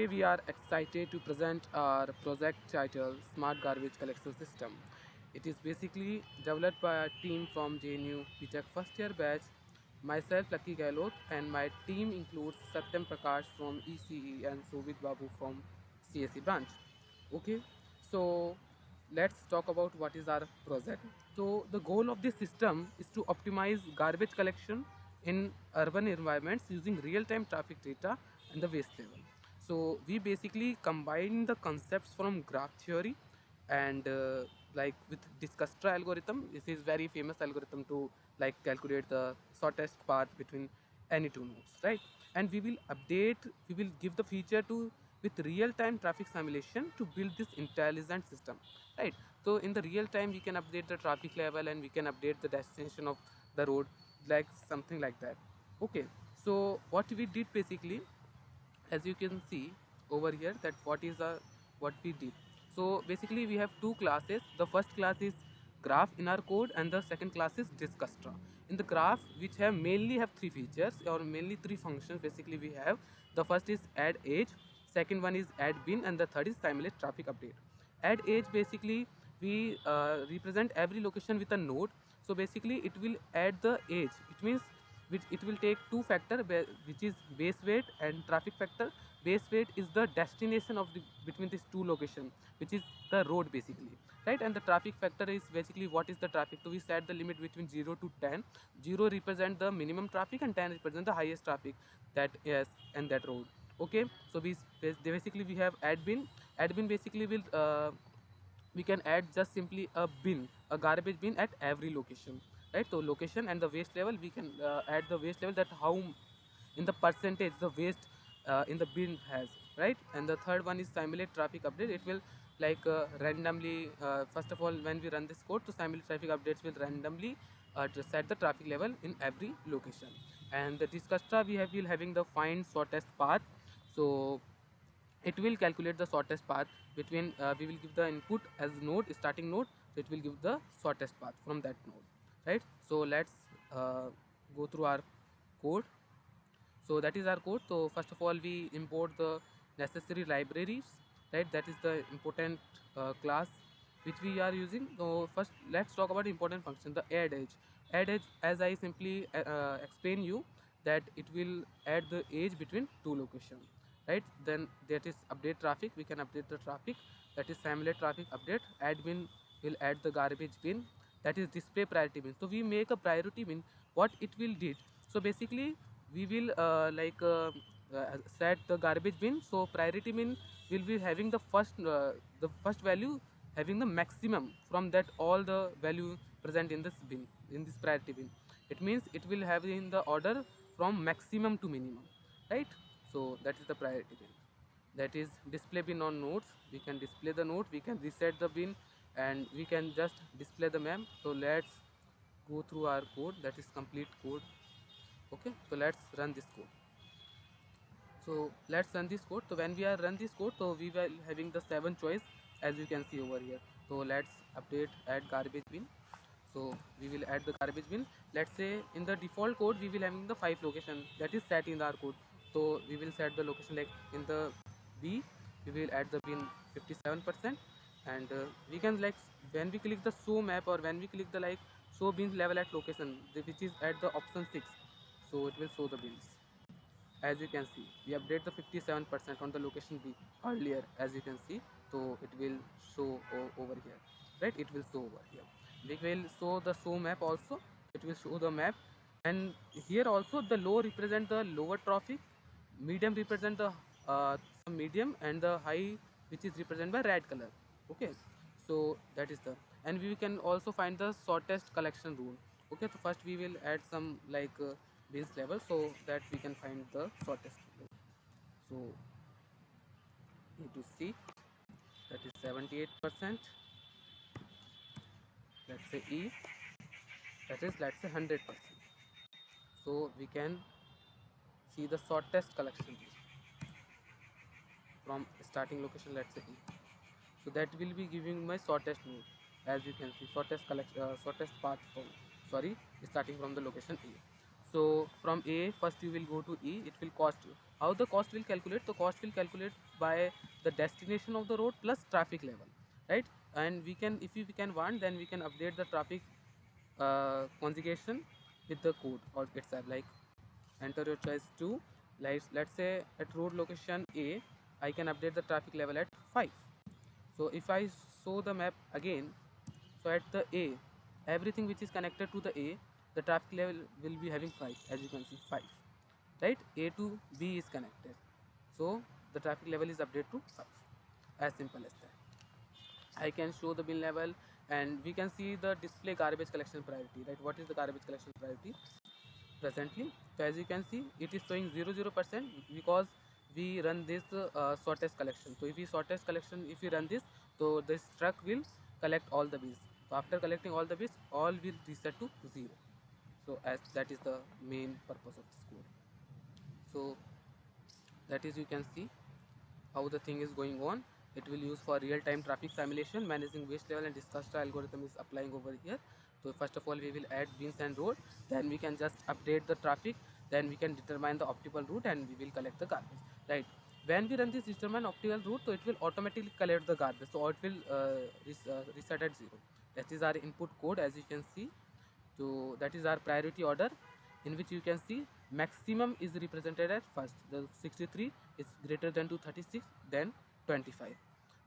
Today we are excited to present our project titled Smart Garbage Collection System. It is basically developed by a team from JNU BTech first year batch, myself Lucky Gahlot, and my team includes Satyam Prakash from ECE and Sovit Babu from CSE branch. Okay, so let's talk about what is our project. So the goal of this system is to optimize garbage collection in urban environments using real-time traffic data and the waste level. So we basically combine the concepts from graph theory and like with Discustra algorithm. This is very famous algorithm to like calculate the shortest path between any two nodes, right? And we will give the feature to with real-time traffic simulation to build this intelligent system, right? So in the real time we can update the traffic level and we can update the destination of the road, like something like that. Okay, so what we did basically, as you can see over here, that what we did. So basically we have two classes. The first class is graph in our code and the second class is Discustra. In the graph, which have mainly have three features or mainly three functions, basically we have the first is add age, second one is add bin, and the third is simulate traffic update. Add age, basically we represent every location with a node. So basically it will add the age. It means which it will take two factor, which is base weight and traffic factor. Base weight is the destination of the between these two location, which is the road basically, right? And the traffic factor is basically what is the traffic. So we set the limit between 0 to 10. 0 represent the minimum traffic and 10 represent the highest traffic that is in that road. Okay, so basically we have add bin. Add bin basically will we can add just simply a bin, a garbage bin at every location, right? So location and the waste level, we can add the waste level, that how in the percentage the waste in the bin has, right? And the third one is simulate traffic update. It will like randomly, first of all, when we run this code, to simulate traffic updates will randomly to set the traffic level in every location. And the Discustra, we have will having the find shortest path. So it will calculate the shortest path between, we will give the input as node, starting node, so it will give the shortest path from that node, right? So let's uh, go through our code. So that is our code. So first of all we import the necessary libraries, right? That is the important class which we are using. So first let's talk about important function, the add age. Add age, as I simply explain you, that it will add the age between two locations, right? Then that is update traffic, we can update the traffic. That is simulate traffic update. Admin will add the garbage bin. That is display priority bin. So we make a priority bin. What it will did, so basically we will set the garbage bin. So priority bin will be having the first value, having the maximum from that all the value present in this bin, in this priority bin. It means it will have in the order from maximum to minimum, right? So that is the priority bin. That is display bin on nodes. We can display the node, we can reset the bin, and we can just display the map. So let's go through our code, that is complete code. Okay, so let's run this code. So let's run this code. So when we are run this code, so we were having the 7 choice, as you can see over here. So let's update add garbage bin. So we will add the garbage bin. Let's say in the default code we will having the 5 location that is set in our code. So we will set the location, like in the B we will add the bin 57%. And we can like when we click the show map, or when we click the like show bins level at location, which is at the option 6, so it will show the bins. As you can see, we update the 57% on the location B earlier, as you can see. So it will show over here, right? It will show over here. We will show the show map also. It will show the map. And here also the low represent the lower traffic, medium represent the some medium, and the high, which is represented by red color. Okay, so that is the, and we can also find the shortest collection rule. Okay, so first we will add some like base level, so that we can find the shortest rule. So need to see, that is 78%. Let's say E, that is, let's say 100%. So we can see the shortest collection rule from starting location, let's say E. So that will be giving my shortest node. As you can see, shortest path from, sorry, starting from the location A. So from A first you will go to E. It will cost how the cost will calculate? The cost will calculate by the destination of the road plus traffic level, right? And we can, if we can want, then we can update the traffic conjugation with the code or itself, like enter your choice 2. Like let's say at road location A, I can update the traffic level at 5. So if I show the map again, so at the A, everything which is connected to the A, the traffic level will be having 5, as you can see 5, right? A to B is connected, so the traffic level is updated to 5, as simple as that. I can show the bin level, and we can see the display garbage collection priority, right? What is the garbage collection priority presently? So as you can see, it is showing 0% because we run this shortest collection. So if we shortest collection, if we run this, so this truck will collect all the bins. So after collecting all the bins, all will reset to 0. So as that is the main purpose of this code. So that is, you can see how the thing is going on. It will use for real-time traffic simulation, managing waste level and disaster algorithm is applying over here. So first of all, we will add bins and road, then we can just update the traffic, then we can determine the optimal route, and we will collect the garbage, right? When we run this determine optimal route, so it will automatically collect the garbage, so it will reset at 0. That is our input code, as you can see. So that is our priority order, in which you can see maximum is represented at first. The 63 is greater than to 36, then 25.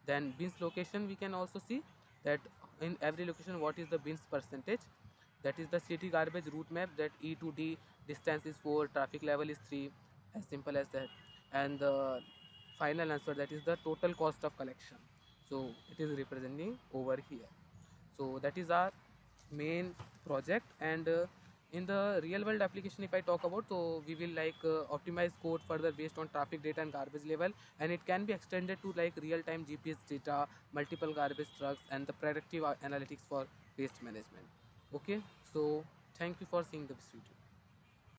Then bins location, we can also see that in every location what is the bins percentage. That is the city garbage route map, that E to D distance is 4, traffic level is 3, as simple as that. And the final answer, that is the total cost of collection. So it is representing over here. So that is our main project. And in the real world application, if I talk about, so we will like optimize code further based on traffic data and garbage level, and it can be extended to like real time GPS data, multiple garbage trucks, and the predictive analytics for waste management. Okay, so thank you for seeing this video.